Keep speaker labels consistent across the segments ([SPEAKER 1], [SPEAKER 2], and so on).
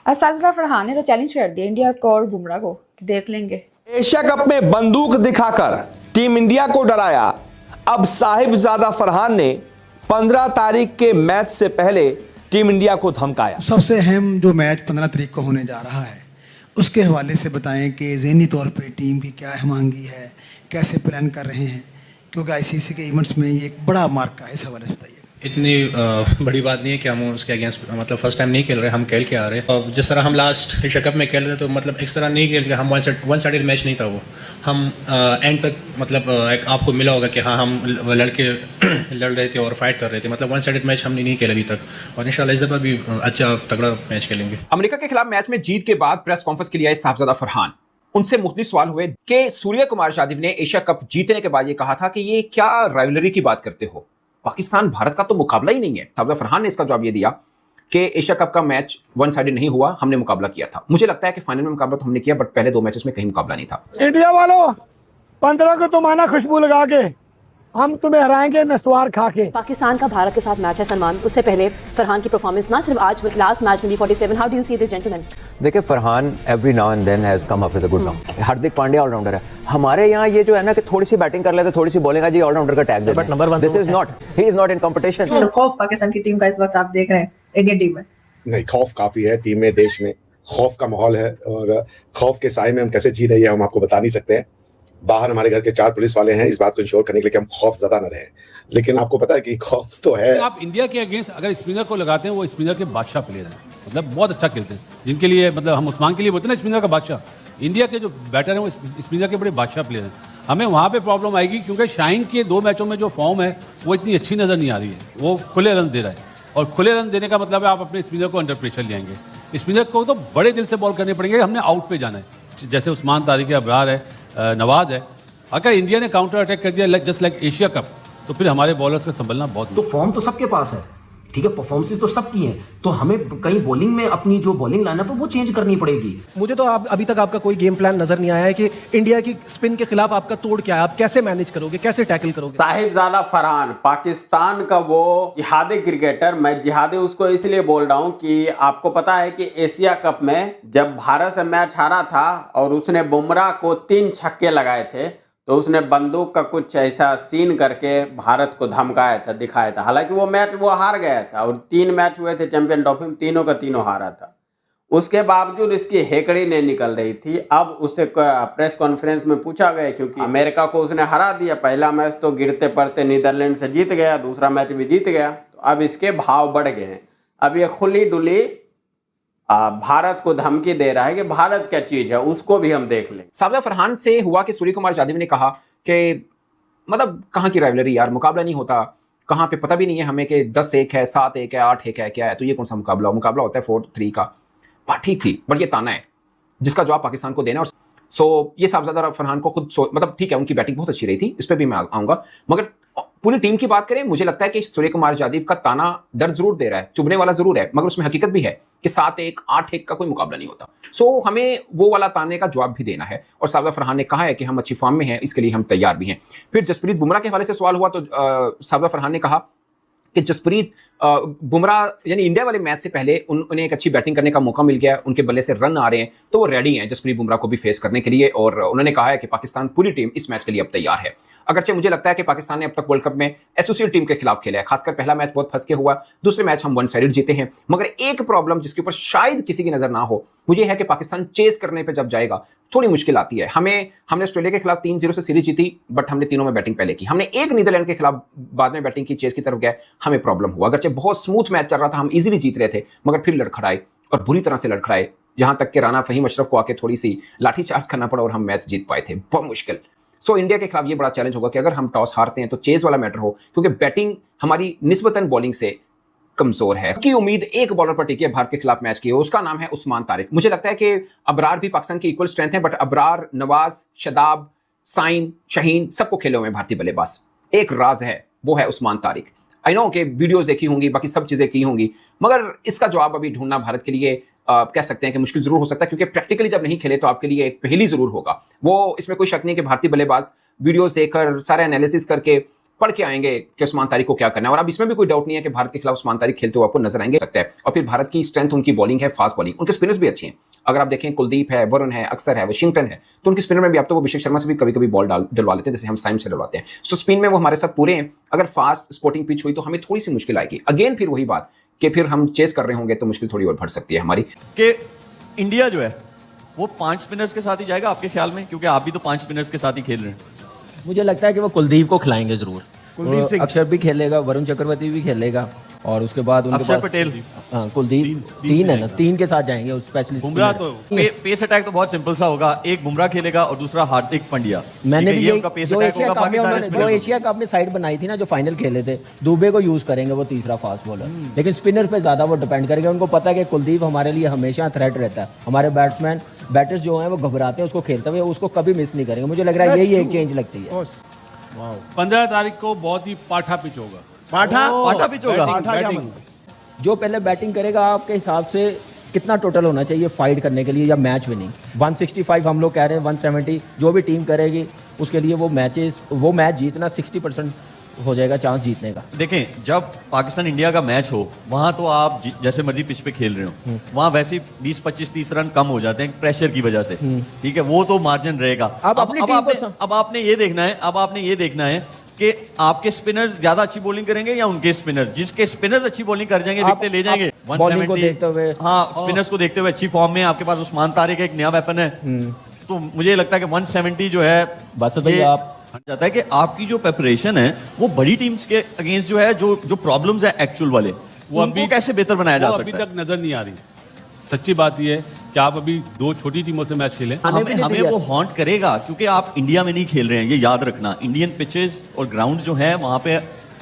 [SPEAKER 1] साजिदा फरहान ने तो चैलेंज कर दिया इंडिया को और बुमराह को, देख लेंगे।
[SPEAKER 2] एशिया कप में बंदूक दिखाकर टीम इंडिया को डराया। अब साहिबजादा फरहान ने 15 तारीख के मैच से पहले टीम इंडिया को धमकाया।
[SPEAKER 3] सबसे अहम जो मैच 15 तारीख को होने जा रहा है उसके हवाले से बताएं कि ज़हनी तौर पे टीम की क्या हमआहंगी है, कैसे प्लान कर रहे हैं, क्योंकि आईसीसी के इवेंट्स में ये एक बड़ा मार्का है। इस हवाले से बताइए।
[SPEAKER 4] इतनी बड़ी बात नहीं है कि हम उसके अगेंस्ट मतलब फर्स्ट टाइम नहीं खेल रहे, हम खेल के आ रहे हैं। और जिस तरह हम लास्ट एशिया कप में खेल रहे तो मतलब इस तरह नहीं खेल रहे, हम वन साइडेड मैच नहीं था वो। हम एंड तक मतलब एक आपको मिला होगा कि हाँ हम लड़के लड़ रहे थे और फाइट कर रहे थे, मतलब वन साइडेड मैच हमने नहीं खेला अभी तक, और इंशाल्लाह इस दफ़ा भी अच्छा तगड़ा मैच खेलेंगे।
[SPEAKER 5] अमेरिका के खिलाफ मैच में जीत के बाद प्रेस कॉन्फ्रेंस के लिए आए साहिबजादा फरहान। उनसे मुख्तलिफ सवाल हुए कि सूर्य कुमार यादव ने एशिया कप जीतने के बाद ये कहा था कि ये क्या राइवलरी की बात करते हो, पाकिस्तान भारत का तो मुकाबला ही नहीं है। साहिबजादा फरहान ने इसका जवाब ये दिया कि एशिया कप का मैच वन साइडेड नहीं हुआ, हमने मुकाबला किया था। मुझे लगता है कि फाइनल में मुकाबला तो हमने किया, बट पहले 2 मैचेस में कहीं मुकाबला नहीं था।
[SPEAKER 6] इंडिया वालों 15 को तुम आना खुशबू लगा के, हम तुम्हें हराएंगे नस्वार खा के।
[SPEAKER 7] पाकिस्तान का भारत के साथ मैच है सलमान, उससे पहले फरहान की परफॉर्मेंस ना सिर्फ आज लास्ट मैच में B47, how do you see this gentleman?
[SPEAKER 8] देखिए Farhan every now and then has come up with a good knock. Hardik Pandya all-rounder है। हमारे यहाँ ये जो है ना कि थोड़ी सी बैटिंग कर लेते, थोड़ी सी बॉलिंग, जी ऑलराउंडर का tag
[SPEAKER 9] but number 1
[SPEAKER 8] this is not, he is not in competition.
[SPEAKER 10] खौफ पाकिस्तान की टीम का इस वक्त आप देख रहे हैं इंडियन टीम में?
[SPEAKER 11] नहीं, खौफ काफी है टीम में, देश में खौफ का माहौल है, और खौफ के साए में हम कैसे जी रही है हम आपको बता नहीं सकते हैं। बाहर हमारे घर के 4 पुलिस वाले हैं इस बात को इंश्योर करने के लिए कि हम खौफ ज्यादा न रहे, लेकिन आपको पता है कि खौफ तो है।
[SPEAKER 12] आप इंडिया के अगेंस्ट अगर स्पिनर को लगाते हैं, वो स्पिनर के बादशाह प्लेयर हैं, मतलब बहुत अच्छा खेलते हैं, जिनके लिए मतलब हम उस्मान के लिए बोलते हैं ना स्पिनर का बादशाह। इंडिया के जो बैटर हैं वो स्पिनर के बड़े बादशाह प्लेयर हैं। हमें वहाँ पे प्रॉब्लम आएगी क्योंकि शाहीन के 2 मैचों में जो फॉर्म है वो इतनी अच्छी नज़र नहीं आ रही है। वो खुले रन दे रहा है, और खुले रन देने का मतलब है आप अपने स्पिनर को अंडर प्रेशर ले आएंगे। स्पिनर को तो बड़े दिल से बॉल करने पड़ेंगे, हमने आउट पे जाना है। जैसे उस्मान तारिक है, अबरार है, नवाज है। अगर इंडिया ने काउंटर अटैक कर दिया जस्ट लाइक एशिया कप, तो फिर हमारे बॉलर्स का संभलना बहुत।
[SPEAKER 9] तो फॉर्म तो सबके पास है, ठीक है, परफॉर्मेंसेस तो सबकी हैं, तो हमें कहीं बॉलिंग में अपनी जो बॉलिंग लाइनअप है वो चेंज करनी पड़ेगी।
[SPEAKER 13] मुझे तो अभी तक आपका कोई गेम प्लान नजर नहीं आया है कि इंडिया की स्पिन के खिलाफ आपका तोड़ क्या है, आप कैसे मैनेज करोगे, कैसे टैकल करोगे?
[SPEAKER 14] साहिबजादा फरहान पाकिस्तान का वो जिहादी क्रिकेटर, मैं जिहादी उसको इसलिए बोल रहा हूं कि आपको पता है कि एशिया कप में जब भारत से मैच हारा था और उसने बुमराह को 3 छक्के लगाए थे, तो उसने बंदूक का कुछ ऐसा सीन करके भारत को धमकाया था, दिखाया था। हालांकि वो मैच वो हार गया था, और 3 मैच हुए थे चैंपियन ट्रॉफी में, तीनों का तीनों हारा था। उसके बावजूद इसकी हेकड़ी नहीं निकल रही थी। अब उससे प्रेस कॉन्फ्रेंस में पूछा गया, क्योंकि अमेरिका को उसने हरा दिया, पहला मैच तो गिरते पड़ते नीदरलैंड से जीत गया, दूसरा मैच भी जीत गया, तो अब इसके भाव बढ़ गए हैं। अब ये खुली डुली भारत को धमकी दे रहा है कि भारत क्या चीज है, उसको भी हम देख लें।
[SPEAKER 5] साहिबजादा फरहान से हुआ कि सूर्य कुमार यादव ने कहा कि मतलब कहाँ की राइवलरी यार, मुकाबला नहीं होता, कहाँ पे पता भी नहीं है हमें कि 10-1 है, 7-1 है, 8-1 है, क्या है, तो ये कौन सा मुकाबला होता है 4-3 का। बात ठीक थी, बट ये ताना है जिसका जवाब पाकिस्तान को देना। और ये साहिबजादा फरहान को खुद मतलब ठीक है, उनकी बैटिंग बहुत अच्छी रही थी, इस पर भी मैं आऊंगा, मगर पूरी टीम की बात करें, मुझे लगता है कि सूर्य कुमार यादव का ताना दर्द जरूर दे रहा है, चुभने वाला जरूर है, मगर उसमें हकीकत भी है कि 7-1 8-1 का कोई मुकाबला नहीं होता। हमें वो वाला ताने का जवाब भी देना है, और साहिबजादा फरहान ने कहा है कि हम अच्छी फॉर्म में हैं, इसके लिए हम तैयार भी हैं। फिर जसप्रीत बुमराह के हवाले से सवाल हुआ, तो साहिबजादा फरहान ने कहा कि जसप्रीत बुमराह यानी इंडिया वाले मैच से पहले उन्हें एक अच्छी बैटिंग करने का मौका मिल गया, उनके बल्ले से रन आ रहे हैं, तो वो रेडी हैं जसप्रीत बुमराह को भी फेस करने के लिए। और उन्होंने कहा है कि पाकिस्तान पूरी टीम इस मैच के लिए अब तैयार है। अगरचे मुझे लगता है कि पाकिस्तान ने अब तक वर्ल्ड कप में एसोसिएट टीम के खिलाफ खेला है, खासकर पहला मैच बहुत फंस के हुआ, दूसरे मैच हम 1 साइडेड जीते हैं। मगर एक प्रॉब्लम जिसके ऊपर शायद किसी की नजर ना हो, वो ये है कि पाकिस्तान चेस करने पर जब जाएगा थोड़ी मुश्किल आती है। हमने ऑस्ट्रेलिया के खिलाफ 3-0 से सीरीज जीती, बट हमने तीनों में बैटिंग पहले की। हमने एक नीदरलैंड के खिलाफ बाद में बैटिंग की, चेस की तरफ गए, हमें प्रॉब्लम हुआ। अगरचे बहुत स्मूथ मैच चल रहा था, हम इजीली जीत रहे थे, मगर फिर लड़खड़ाए, और बुरी तरह से लड़खड़ाए, जहां तक कि राना फहीम अशरफ को आके थोड़ी सी लाठी चार्ज करना पड़ा और हम मैच जीत पाए थे, बहुत मुश्किल। इंडिया के खिलाफ ये बड़ा चैलेंज होगा कि अगर हम टॉस हारते हैं तो चेज वाला मैटर हो, क्योंकि बैटिंग हमारी निस्बतन बॉलिंग से कमजोर है। की उम्मीद एक बॉलर पर टिकी है भारत के खिलाफ मैच की, उसका नाम है उस्मान तारिक। मुझे लगता है कि अबरार भी पाकिस्तान की इक्वल स्ट्रेंथ है, बट अबरार, नवाज, शदाब, साइम, शाहीन सबको खेले हुए भारतीय बल्लेबाज। एक राज है, वो है उस्मान तारिक। आई नो कि वीडियोस देखी होंगी, बाकी सब चीजें की होंगी, मगर इसका जवाब अभी ढूंढना भारत के लिए कह सकते हैं कि मुश्किल जरूर हो सकता है, क्योंकि प्रैक्टिकली जब नहीं खेले तो आपके लिए एक पहेली जरूर होगा। वो इसमें कोई शक नहीं कि भारतीय बल्लेबाज वीडियोस देखकर, सारे एनालिसिस करके पढ़ के आएंगे कि उस्मान तारिक को क्या करना है। और अब इसमें भी कोई डाउट नहीं है कि भारत के खिलाफ उस्मान तारिक खेलते हुए आपको नजर आएंगे सकता है। और फिर भारत की स्ट्रेंथ उनकी बॉलिंग है, फास्ट बॉलिंग, उनके स्पिनर्स भी अच्छे हैं। अगर आप देखें कुलदीप है, वरुण है, अक्सर है, वाशिंगटन है, तो उनके स्पिनर में भी आप तो वो अभिषेक शर्मा से भी कभी कभी बॉल डलवा लेते हैं, जैसे हम साइम से डलवाते हैं। सो स्पिन में वो हमारे साथ पूरे हैं। अगर फास्ट स्पोर्टिंग पिच हुई तो हमें थोड़ी सी मुश्किल आएगी। अगेन फिर वही बात कि फिर हम चेस कर रहे होंगे तो मुश्किल थोड़ी और बढ़ सकती है हमारी।
[SPEAKER 15] कि इंडिया जो है वो 5 स्पिनर्स के साथ ही जाएगा आपके ख्याल में, क्योंकि आप भी तो 5 स्पिनर्स के साथ ही खेल रहे हैं।
[SPEAKER 16] मुझे लगता है कि वो कुलदीप को खिलाएंगे जरूर।
[SPEAKER 15] कुलदीप सिंह,
[SPEAKER 16] अक्षर भी खेलेगा, वरुण चक्रवर्ती भी खेलेगा, और उसके बाद उनके
[SPEAKER 15] अक्षर
[SPEAKER 16] पास
[SPEAKER 15] पटेल,
[SPEAKER 16] हाँ कुलदीप, तीन है ना, 3 के साथ जाएंगे स्पेशलिस्ट।
[SPEAKER 15] बुमराह तो पेस अटैक तो बहुत सिंपल सा होगा, एक बुमराह खेलेगा और दूसरा हार्दिक पांड्या।
[SPEAKER 16] मैंने भी
[SPEAKER 15] ये उनका पेस
[SPEAKER 16] जो
[SPEAKER 15] अटैक
[SPEAKER 16] एशिया
[SPEAKER 15] होगा,
[SPEAKER 16] कप में
[SPEAKER 15] बाकी सारे
[SPEAKER 16] उन्होंने जो एशिया कप में साइड बनाई थी ना, जो फाइनल खेले थे, दुबे को यूज करेंगे वो तीसरा फास्ट बॉलर। लेकिन स्पिनर पे ज्यादा वो डिपेंड करेंगे। उनको पता है कि कुलदीप हमारे लिए हमेशा थ्रेट रहता है। हमारे बैटर्स जो हैं वो घबराते हैं उसको खेलते हुए, उसको कभी मिस नहीं करेंगे। मुझे लग रहा है यही एक चेंज लगती है।
[SPEAKER 12] 15 तारीख को बहुत ही पाठा पिच होगा।
[SPEAKER 15] पाठा पिच होगा।
[SPEAKER 12] बैटिंग
[SPEAKER 16] जो पहले बैटिंग करेगा आपके हिसाब से कितना टोटल होना चाहिए फाइट करने के लिए या मैच विनिंग? 165 हम लोग कह रहे हैं, 170 जो भी टीम करेगी उसके लिए वो मैच जीतना 60% हो जाएगा चांस जीतने का।
[SPEAKER 15] देखें, जब पाकिस्तान इंडिया का मैच हो वहां तो आप जैसे मर्जी पिच पे खेल रहे हो, वहां वैसे 20, 25, 30 रन कम हो जाते हैं प्रेशर की वजह से। ठीक है, वो तो मार्जिन रहेगा। अब आपने ये देखना है कि आपके स्पिनर ज्यादा अच्छी बॉलिंग करेंगे या उनके स्पिनर। जिसके स्पिनर्स अच्छी बॉलिंग कर जाएंगे विकेट ले जाएंगे। 170 हाँ, स्पिनर्स को देखते हुए अच्छी फॉर्म में आपके पास उस्मान तारिक एक नया वेपन है। तो मुझे लगता है कि 170 जो है
[SPEAKER 16] बस भैया आप
[SPEAKER 15] जाता है कि आपकी जो प्रिपरेशन है वो बड़ी टीम्स के अगेंस्ट जो है जो प्रॉब्लम्स है एक्चुअल वाले, वो अभी कैसे बेहतर बनाया जा सकता है,
[SPEAKER 12] अभी तक नजर नहीं आ रही। सच्ची बात यह है कि आप अभी 2 छोटी टीमों से मैच खेलें,
[SPEAKER 15] हमें वो हॉन्ट करेगा, क्योंकि आप इंडिया में नहीं खेल रहे हैं, ये याद रखना। इंडियन पिचेस और ग्राउंड जो है वहां पे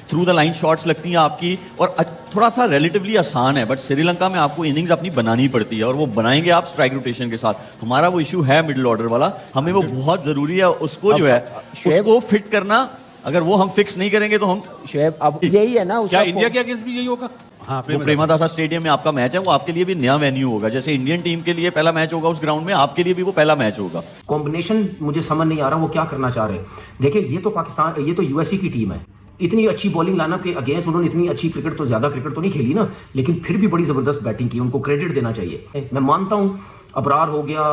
[SPEAKER 15] थ्रू द लाइन शॉट्स लगती हैं आपकी, और थोड़ा सा रिलेटिवली आसान है। बट श्रीलंका में आपको इनिंग्स अपनी बनानी पड़ती है, और वो बनाएंगे आप स्ट्राइक रोटेशन के साथ। हमारा वो इशू है मिडिल ऑर्डर वाला, हमें वो बहुत जरूरी है उसको जो है उसको फिट करना। अगर वो हम फिक्स नहीं करेंगे तो हम
[SPEAKER 16] अब यही है ना।
[SPEAKER 12] क्या इंडिया के अगेंस्ट भी यही होगा? हाँ,
[SPEAKER 15] प्रेमदासा स्टेडियम में आपका मैच है, वो आपके लिए भी नया वेन्यू होगा। जैसे इंडियन टीम के लिए पहला मैच होगा उस ग्राउंड में, आपके लिए भी वो पहला मैच होगा।
[SPEAKER 9] कॉम्बिनेशन मुझे समझ नहीं आ रहा वो क्या करना चाह रहे हैं। देखिए, ये तो पाकिस्तान, ये तो यूएसए की टीम है। इतनी अच्छी बॉलिंग लाइनअप के अगेंस्ट उन्होंने इतनी अच्छी क्रिकेट तो ज्यादा क्रिकेट तो नहीं खेली ना, लेकिन फिर भी बड़ी जबरदस्त बैटिंग की, उनको क्रेडिट देना चाहिए। मैं मानता हूं अबरार हो गया,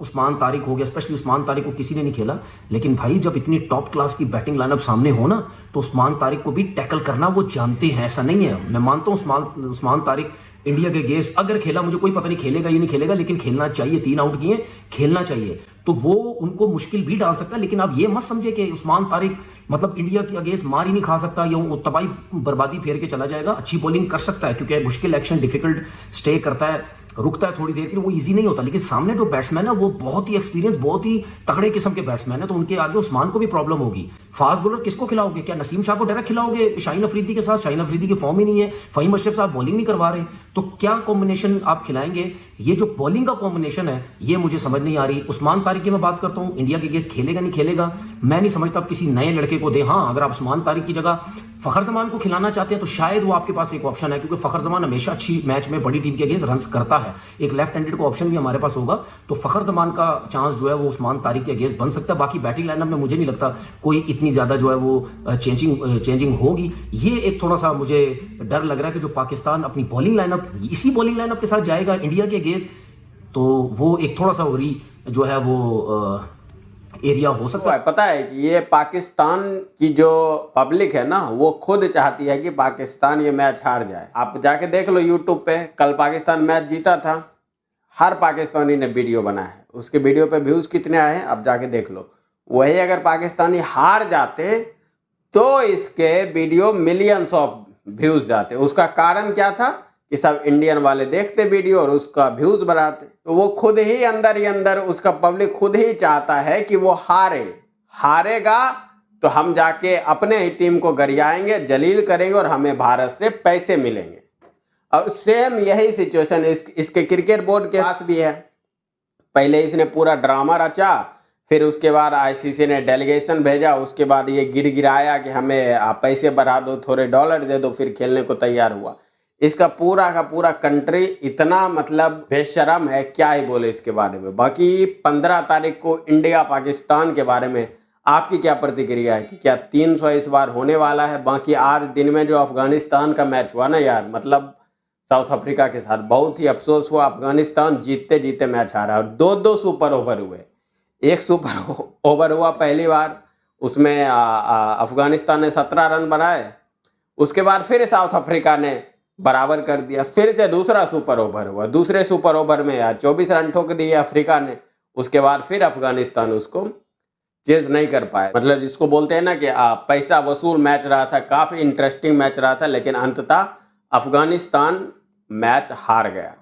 [SPEAKER 9] उस्मान तारिक हो गया, स्पेशली उस्मान तारिक को किसी ने नहीं खेला, लेकिन भाई जब इतनी टॉप क्लास की बैटिंग लाइनअप सामने हो ना, तो उस्मान तारिक को भी टैकल करना वो जानते हैं, ऐसा नहीं है। मैं मानता हूं उस्मान तारिक इंडिया के अगेंस्ट अगर खेला, मुझे कोई पता नहीं खेलेगा या नहीं खेलेगा, लेकिन खेलना चाहिए। 3 आउट किए, खेलना चाहिए, तो वो उनको मुश्किल भी डाल सकता है। लेकिन आप ये मत समझे कि उस्मान तारिक मतलब इंडिया के अगेंस्ट मार ही नहीं खा सकता या वो तबाही बर्बादी फेर के चला जाएगा। अच्छी बॉलिंग कर सकता है, क्योंकि मुश्किल एक्शन डिफिकल्ट स्टे करता है, रुकता है थोड़ी देर के लिए, वो इजी नहीं होता। लेकिन सामने जो बैट्समैन है वो बहुत ही एक्सपीरियंस, बहुत ही तगड़े किस्म के बैट्समैन है, तो उनके आगे उस्मान को भी प्रॉब्लम होगी। फास्ट बॉलर किसको खिलाओगे? क्या नसीम शाह को डायरेक्ट खिलाओगे शाहीन अफरीदी के साथ? शाहीन अफरीदी की फॉर्म ही नहीं है, फहीम अशरफ साहब बॉलिंग नहीं करवा रहे, तो क्या कॉम्बिनेशन आप खिलाएंगे? ये जो बॉलिंग का कॉम्बिनेशन है ये मुझे समझ नहीं आ रही। उस्मान तारिक की मैं बात करता हूं, इंडिया के अगेंस्ट खेलेगा नहीं खेलेगा मैं नहीं समझता। आप किसी नए लड़के को दे। हाँ, अगर आप उस्मान तारिक की जगह फखर जमान को खिलाना चाहते हैं तो शायद वो आपके पास एक ऑप्शन है, क्योंकि फखर जमान हमेशा अच्छी मैच में बड़ी टीम के अगेंस्ट रन्स करता है। एक लेफ्ट हैंडेड को ऑप्शन भी हमारे पास होगा, तो फखर जमान का चांस जो है वो उस्मान तारिक के अगेंस्ट बन सकता है। बाकी बैटिंग लाइनअप में मुझे नहीं लगता कोई इतनी ज्यादा जो है वो चेंजिंग होगी। ये एक थोड़ा सा मुझे डर लग रहा है कि जो पाकिस्तान अपनी बॉलिंग लाइनअप इसी बॉलिंग लाइनअप के साथ जाएगा इंडिया के अगेंस्ट, तो वो एक थोड़ा सा जो है वो एरिया हो सकता है।
[SPEAKER 14] पता है कि ये पाकिस्तान की जो पब्लिक है ना, वो खुद चाहती है कि पाकिस्तान ये मैच हार जाए। आप जाके देख लो यूट्यूब पे, कल पाकिस्तान मैच जीता था, हर पाकिस्तानी ने वीडियो बनाया है, उसके वीडियो पे व्यूज कितने आए हैं आप जाके देख लो। वही अगर पाकिस्तानी हार जाते तो इसके वीडियो मिलियंस ऑफ व्यूज जाते। उसका कारण क्या था कि सब इंडियन वाले देखते वीडियो और उसका व्यूज बढ़ाते। तो वो खुद ही अंदर उसका पब्लिक खुद ही चाहता है कि वो हारेगा तो हम जाके अपने ही टीम को गरियाएंगे, जलील करेंगे और हमें भारत से पैसे मिलेंगे। और सेम यही सिचुएशन इसके क्रिकेट बोर्ड के पास भी है। पहले इसने पूरा ड्रामा रचा, फिर उसके बाद आईसीसी ने डेलीगेशन भेजा, उसके बाद ये गिड़गिड़ाया कि हमें आप पैसे बढ़ा दो, थोड़े डॉलर दे दो, फिर खेलने को तैयार हुआ। इसका पूरा का पूरा कंट्री इतना मतलब बेशरम है, क्या ही बोले इसके बारे में। बाकी 15 तारीख को इंडिया पाकिस्तान के बारे में आपकी क्या प्रतिक्रिया है कि क्या 300 इस बार होने वाला है? बाकी आज दिन में जो अफगानिस्तान का मैच हुआ ना यार, मतलब साउथ अफ्रीका के साथ, बहुत ही अफसोस हुआ। अफगानिस्तान जीतते जीतते मैच हारा और 2-2 सुपर ओवर हुए। एक सुपर ओवर हुआ पहली बार, उसमें अफगानिस्तान ने 17 रन बनाए, उसके बाद फिर साउथ अफ्रीका ने बराबर कर दिया, फिर से दूसरा सुपर ओवर हुआ, दूसरे सुपर ओवर में यार 24 रन ठोक दिए अफ्रीका ने, उसके बाद फिर अफगानिस्तान उसको चेज नहीं कर पाए। मतलब जिसको बोलते हैं ना कि पैसा वसूल मैच रहा था, काफ़ी इंटरेस्टिंग मैच रहा था, लेकिन अंततः अफगानिस्तान मैच हार गया।